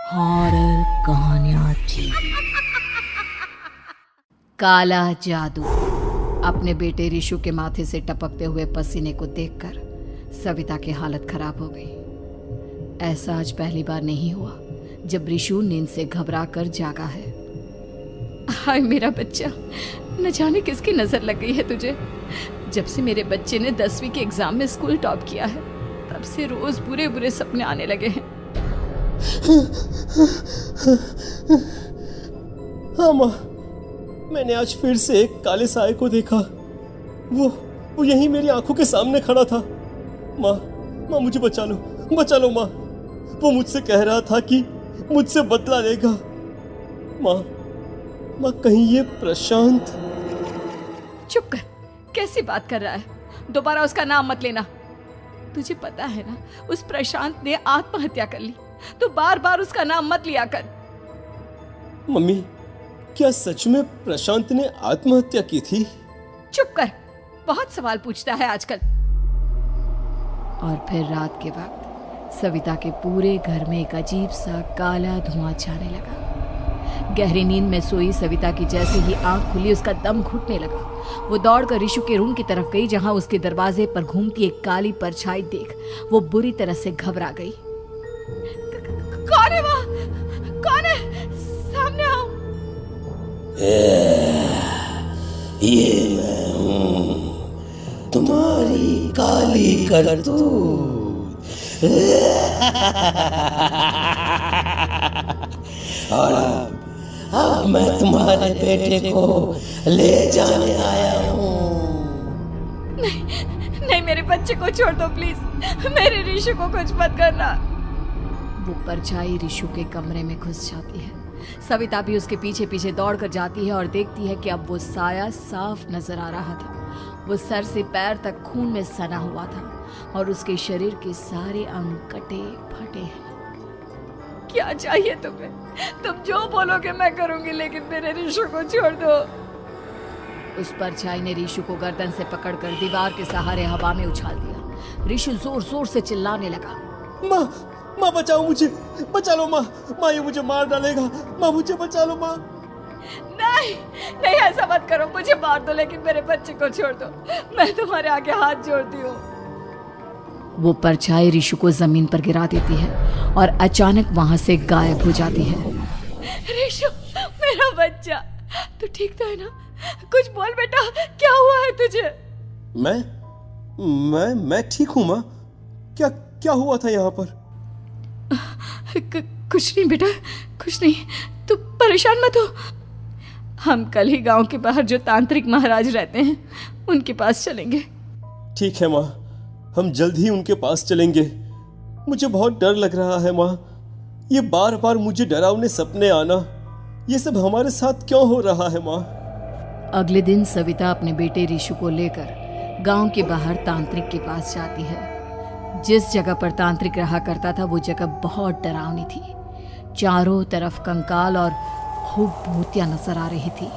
Horror कहानियां थी। काला जादू। अपने बेटे रिशु के माथे से टपकते हुए पसीने को देखकर सविता की हालत खराब हो गई। ऐसा आज पहली बार नहीं हुआ जब रिशु नींद से घबरा कर जागा है। हाय मेरा बच्चा, न जाने किसकी नजर लग गई है तुझे। जब से मेरे बच्चे ने 10वीं के एग्जाम में स्कूल टॉप किया है तब से रोज बुरे बुरे सपने आने लगे हैं। हाँ माँ, मैंने आज फिर से एक काले साए को देखा। वो यहीं मेरी आंखों के सामने खड़ा था। माँ मुझे बचा लो माँ। वो मुझसे कह रहा था कि मुझसे बदला लेगा। माँ कहीं ये प्रशांत। चुप कर, कैसी बात कर रहा है? दोबारा उसका नाम मत लेना। तुझे पता है ना, उस प्रशांत ने आत्महत्या कर ली, तो बार बार उसका नाम मत लिया कर। मम्मी, क्या सच में प्रशांत ने आत्महत्या की थी? चुप कर, बहुत सवाल पूछता है आजकल। और फिर रात के वक्त सविता के पूरे घर में एक अजीब सा काला धुआं छाने लगा। गहरी नींद में सोई सविता की जैसे ही आंख खुली उसका दम घुटने लगा। वो दौड़कर रिशु के रूम की तरफ गई जहां उसके दरवाजे पर घूमती एक काली परछाई देख वो बुरी तरह से घबरा गई। कौन है वहाँ? कौन है? सामने आओ। ये मैं हूँ, तुम्हारी काली करतूत। और अब मैं तुम्हारे बेटे को ले जाने आया हूँ। नहीं, मेरे बच्चे को छोड़ दो प्लीज। मेरे रिशु को कुछ मत करना। वो परछाई रिशु के कमरे में घुस जाती है। सविता भी उसके पीछे पीछे दौड़कर जाती है और देखती है कि अब वो साया साफ नजर आ रहा था। वो सर से पैर तक खून में सना हुआ था और उसके शरीर के सारे अंग कटे फटे हैं। क्या चाहिए तुम्हें? तुम जो बोलोगे मैं करूंगी, लेकिन मेरे रिशु को छोड़ दो। उस परछाई ने रिशु को गर्दन से पकड़कर दीवार के सहारे हवा में उछाल दिया। रिशु जोर जोर से चिल्लाने लगा। माँ बचाओ मुझे, बचा लो माँ, ये मुझे मार डालेगा। माँ मुझे बचा लो माँ। नहीं ऐसा मत करो, मुझे मार दो लेकिन मेरे बच्चे को छोड़ दो। मैं तुम्हारे आगे हाथ जोड़ती हूँ। वो परछाई रिशु को जमीन पर गिरा देती है और अचानक वहां से गायब हो जाती है। रिशु, मेरा बच्चा, तू ठीक तो है ना? कुछ बोल बेटा, क्या हुआ है तुझे? मैं ठीक हूँ माँ। क्या हुआ था यहाँ पर? कुछ नहीं बेटा, कुछ नहीं। तू परेशान मत हो। हम कल ही गांव के बाहर जो तांत्रिक महाराज रहते हैं उनके पास चलेंगे। ठीक है माँ, हम जल्द ही उनके पास चलेंगे। मुझे बहुत डर लग रहा है माँ। ये बार बार मुझे डरावने सपने आना, ये सब हमारे साथ क्यों हो रहा है माँ? अगले दिन सविता अपने बेटे रिशु को लेकर गांव के बाहर तांत्रिक के पास जाती है। जिस जगह पर तांत्रिक रहा करता था वो जगह बहुत डरावनी थी। चारों तरफ कंकाल और खूब भूतियां नजर आ रही थी।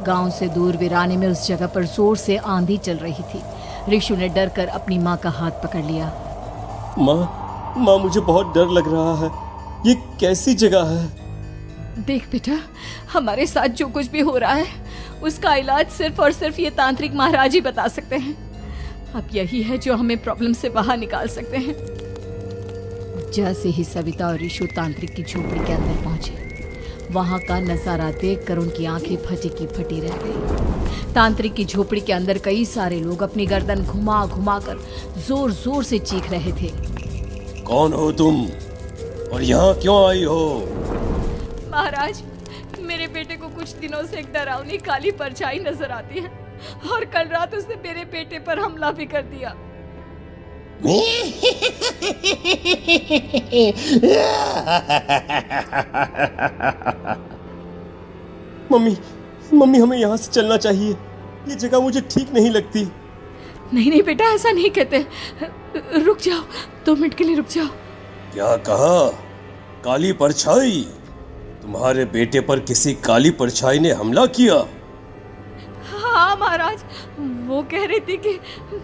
गांव से दूर वीराने में उस जगह पर जोर से आंधी चल रही थी। रिशु ने डर कर अपनी माँ का हाथ पकड़ लिया। माँ मुझे बहुत डर लग रहा है। ये कैसी जगह है? देख बेटा, हमारे साथ जो कुछ भी हो रहा है उसका इलाज सिर्फ और सिर्फ ये तांत्रिक महाराज ही बता सकते हैं। अब यही है जो हमें प्रॉब्लम से बाहर निकाल सकते हैं। जैसे ही सविता और रिशु तांत्रिक की झोपड़ी के अंदर पहुंचे, वहां का नजारा देखकर उनकी आंखें फटी की फटी रह गई। तांत्रिक की झोपड़ी के अंदर कई सारे लोग अपनी गर्दन घुमा घुमा कर जोर जोर से चीख रहे थे। कौन हो तुम और यहाँ क्यों आई हो? महाराज, मेरे बेटे को कुछ दिनों से एक डरावनी काली परछाई नजर आती है और कल रात उसने मेरे बेटे पर हमला भी कर दिया। मम्मी हमें यहाँ से चलना चाहिए। ये जगह मुझे ठीक नहीं लगती। नहीं बेटा, ऐसा नहीं कहते। रुक जाओ, 2 मिनट के लिए रुक जाओ। क्या कहा? काली परछाई? तुम्हारे बेटे पर किसी काली परछाई ने हमला किया? हाँ महाराज, वो कह रही थी कि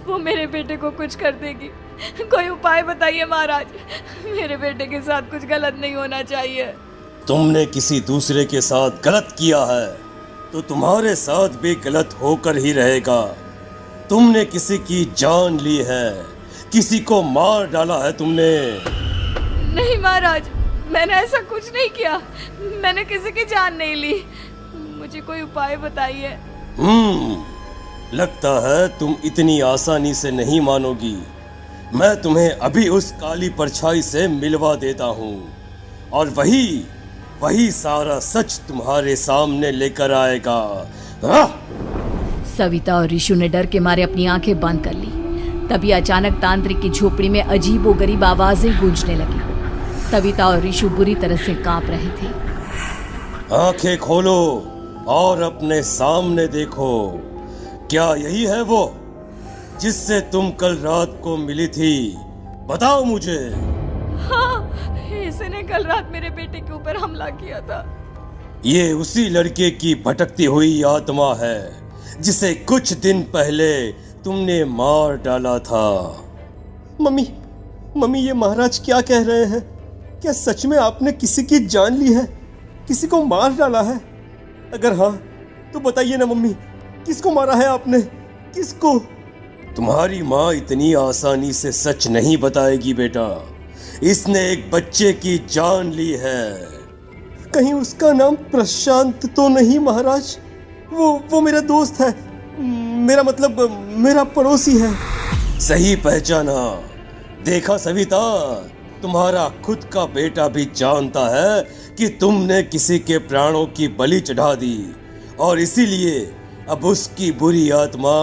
वो मेरे बेटे को कुछ कर देगी। कोई उपाय बताइए महाराज, मेरे बेटे के साथ कुछ गलत नहीं होना चाहिए। तुमने किसी दूसरे के साथ गलत किया है तो तुम्हारे साथ भी गलत होकर ही रहेगा। तुमने किसी की जान ली है, किसी को मार डाला है तुमने। नहीं महाराज, मैंने ऐसा कुछ नहीं किया, मैंने किसी की जान नहीं ली। मुझे कोई उपाय बताइए। लगता है तुम इतनी आसानी से नहीं मानोगी। मैं तुम्हें अभी उस काली परछाई से मिलवा देता हूँ और वही सारा सच तुम्हारे सामने लेकर आएगा। सविता और ऋषु ने डर के मारे अपनी आंखें बंद कर ली। तभी अचानक तांत्रिक की झोपड़ी में अजीबोगरीब आवाजें गूंजने लगी। सविता और ऋषु बुरी तरह से कांप रहे थे। आंखें खोलो और अपने सामने देखो। क्या यही है वो जिससे तुम कल रात को मिली थी? बताओ मुझे। हाँ, इसने कल रात मेरे बेटे के ऊपर हमला किया था। ये उसी लड़के की भटकती हुई आत्मा है जिसे कुछ दिन पहले तुमने मार डाला था। मम्मी ये महाराज क्या कह रहे हैं? क्या सच में आपने किसी की जान ली है, किसी को मार डाला है? अगर हाँ तो बताइए ना मम्मी, किसको मारा है आपने? किसको? तुम्हारी माँ इतनी आसानी से सच नहीं बताएगी बेटा। इसने एक बच्चे की जान ली है। कहीं उसका नाम प्रशांत तो नहीं महाराज? वो मेरा दोस्त है, मेरा मतलब मेरा पड़ोसी है। सही पहचाना। देखा सविता, तुम्हारा खुद का बेटा भी जानता है कि तुमने किसी के प्राणों की बलि चढ़ा दी और इसीलिए अब उसकी बुरी आत्मा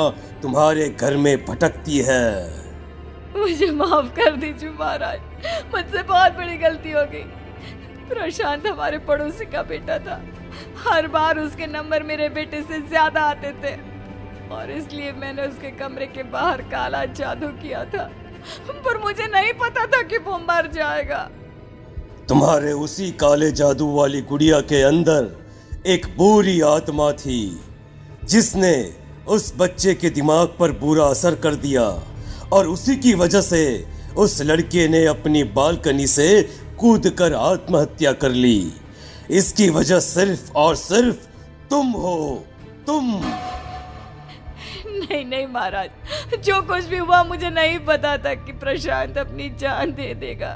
तुम्हारे घर में भटकती है। मुझे माफ कर दीजिए महाराज, मुझसे बहुत बड़ी गलती हो गई। प्रशांत हमारे पड़ोसी का बेटा था। हर बार उसके नंबर मेरे बेटे से ज्यादा आते थे और इसलिए मैंने उसके कमरे के बाहर काला जादू किया था, पर मुझे नहीं पता था कि वो मर जाएगा। तुम्हारे उसी काले जादू वाली गुड़िया के अंदर एक बुरी आत्मा थी जिसने उस बच्चे के दिमाग पर बुरा असर कर दिया और उसी की वजह से उस लड़के ने अपनी बालकनी से कूदकर आत्महत्या कर ली। इसकी वजह सिर्फ और सिर्फ तुम हो, तुम। नहीं महाराज, जो कुछ भी हुआ मुझे नहीं पता था कि प्रशांत अपनी जान दे देगा।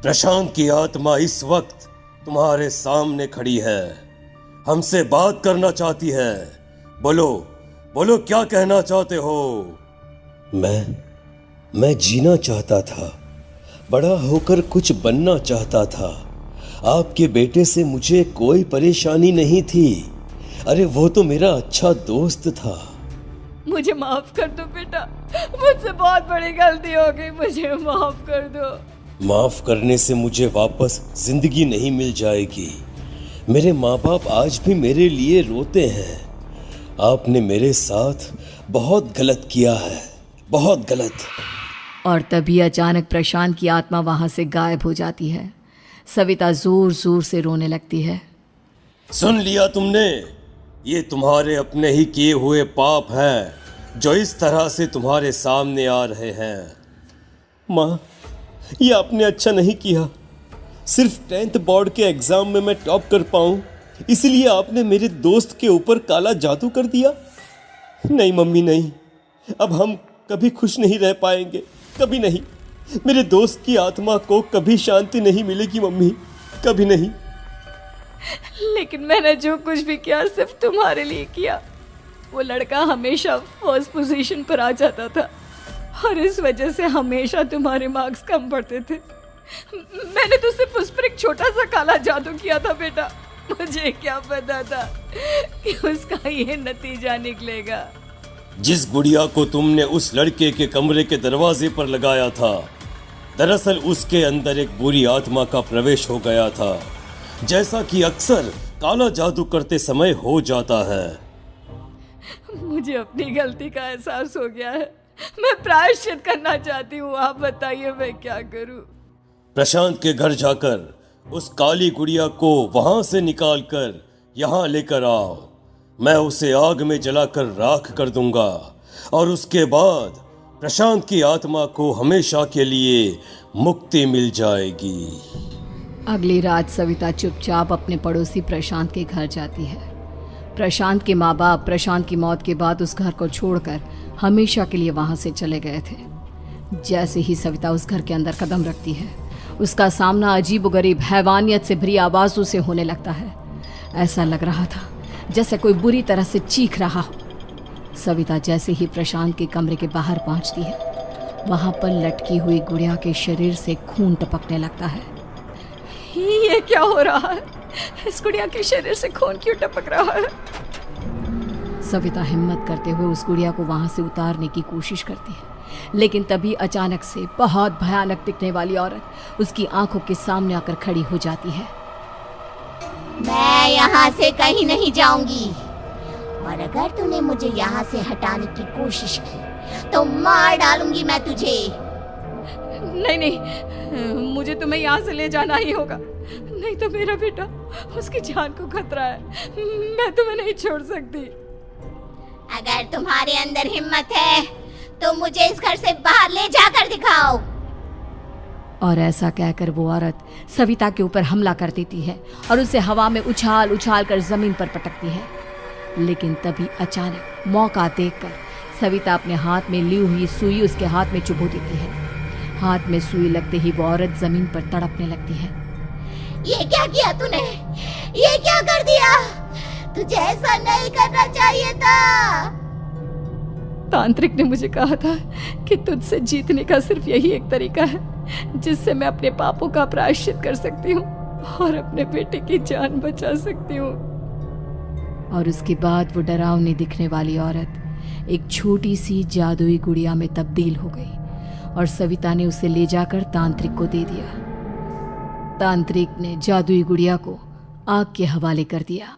प्रशांत की आत्मा इस वक्त तुम्हारे सामने खड़ी है, हमसे बात करना चाहती है। बोलो क्या कहना चाहते हो? मैं जीना चाहता था, बड़ा होकर कुछ बनना चाहता था। आपके बेटे से मुझे कोई परेशानी नहीं थी। अरे वो तो मेरा अच्छा दोस्त था। मुझे माफ कर दो बेटा, मुझसे बहुत बड़ी गलती हो गई, मुझे माफ कर दो। माफ करने से मुझे वापस जिंदगी नहीं मिल जाएगी। मेरे माँ बाप आज भी मेरे लिए रोते हैं। आपने मेरे साथ बहुत गलत किया है, बहुत गलत। और तभी अचानक प्रशांत की आत्मा वहां से गायब हो जाती है। सविता जोर जोर से रोने लगती है। सुन लिया तुमने? ये तुम्हारे अपने ही किए हुए पाप हैं जो इस तरह से तुम्हारे सामने आ रहे हैं। माँ, ये आपने अच्छा नहीं किया। सिर्फ 10th बोर्ड के एग्जाम में मैं टॉप कर पाऊँ इसलिए आपने मेरे दोस्त के ऊपर काला जादू कर दिया। नहीं मम्मी नहीं, अब हम कभी खुश नहीं रह पाएंगे, कभी नहीं। मेरे दोस्त की आत्मा को कभी शांति नहीं मिलेगी मम्मी, कभी नहीं। लेकिन मैंने जो कुछ भी किया सिर्फ तुम्हारे लिए किया। वो लड़का हमेशा फर्स्ट पोजीशन पर आ जाता था और इस वजह से हमेशा तुम्हारे मार्क्स कम पड़ते थे। मैंने तो सिर्फ उस पर एक छोटा सा काला जादू किया था बेटा। मुझे क्या पता था कि उसका ये नतीजा निकलेगा। जिस गुड़िया को तुमने उस लड़के के कमरे के दरवाजे पर लगाया था, दरअसल उसके अंदर एक बुरी आत्मा का प्रवेश हो गया था, जैसा कि अक्सर काला जादू करते समय हो जाता है। मुझे अपनी गलती का एहसास हो गया है, मैं प्रायश्चित करना चाहती हूँ। आप बताइए मैं क्या करूँ? प्रशांत के घर जाकर उस काली गुड़िया को वहां से निकालकर यहाँ लेकर आओ। मैं उसे आग में जलाकर राख कर दूंगा और उसके बाद प्रशांत की आत्मा को हमेशा के लिए मुक्ति मिल जाएगी। अगली रात सविता चुपचाप अपने पड़ोसी प्रशांत के घर जाती है। प्रशांत के माँ बाप प्रशांत की मौत के बाद उस घर को छोड़कर हमेशा के लिए वहां से चले गए थे। जैसे ही सविता उस घर के अंदर कदम रखती है, उसका सामना अजीबोगरीब हैवानियत से भरी आवाज़ों से होने लगता है। ऐसा लग रहा था जैसे कोई बुरी तरह से चीख रहा हो। सविता जैसे ही प्रशांत के कमरे के बाहर पहुंचती है, वहां पर लटकी हुई गुड़िया के शरीर से खून टपकने लगता है। ये क्या हो रहा है? इस गुड़िया के शरीर से खून क्यों टपक रहा है? सविता हिम्मत करते हुए उस गुड़िया को वहां से उतारने की कोशिश करती है, लेकिन तभी अचानक से बहुत भयानक दिखने वाली औरत उसकी आंखों के सामने आकर खड़ी हो जाती है। मैं यहाँ से कहीं नहीं जाऊंगी, और अगर तूने मुझे यहाँ से हटाने की कोशिश की तो मार डालूंगी मैं तुझे। नहीं नहीं, मुझे तुम्हें यहाँ से ले जाना ही होगा, नहीं तो मेरा बेटा, उसकी जान को खतरा है। मैं तुम्हें नहीं छोड़ सकती। अगर तुम्हारे अंदर हिम्मत है तो मुझे इस घर से बाहर ले जाकर दिखाओ। और ऐसा कहकर वो औरत सविता के ऊपर हमला कर देती है और उसे हवा में उछाल उछाल कर जमीन पर पटकती है। लेकिन तभी अचानक मौका देखकर सविता अपने हाथ में ली हुई सुई उसके हाथ में चुभो देती है। हाथ में सुई लगते ही वो औरत जमीन पर तड़पने लगती है। ये क्या किया तूने? ये क्या कर दिया? तुझे ऐसा नहीं करना चाहिए था। तांत्रिक ने मुझे कहा था कि तुझसे जीतने का सिर्फ यही एक तरीका है जिससे मैं अपने पापों का प्रायश्चित कर सकती हूँ और अपने बेटे की जान बचा सकती हूँ। और उसके बाद वो डरावनी दिखने वाली औरत एक छोटी सी जादुई गुड़िया में तब्दील हो गई और सविता ने उसे ले जाकर तांत्रिक को दे दिया। तांत्रिक ने जादुई गुड़िया को आग के हवाले कर दिया।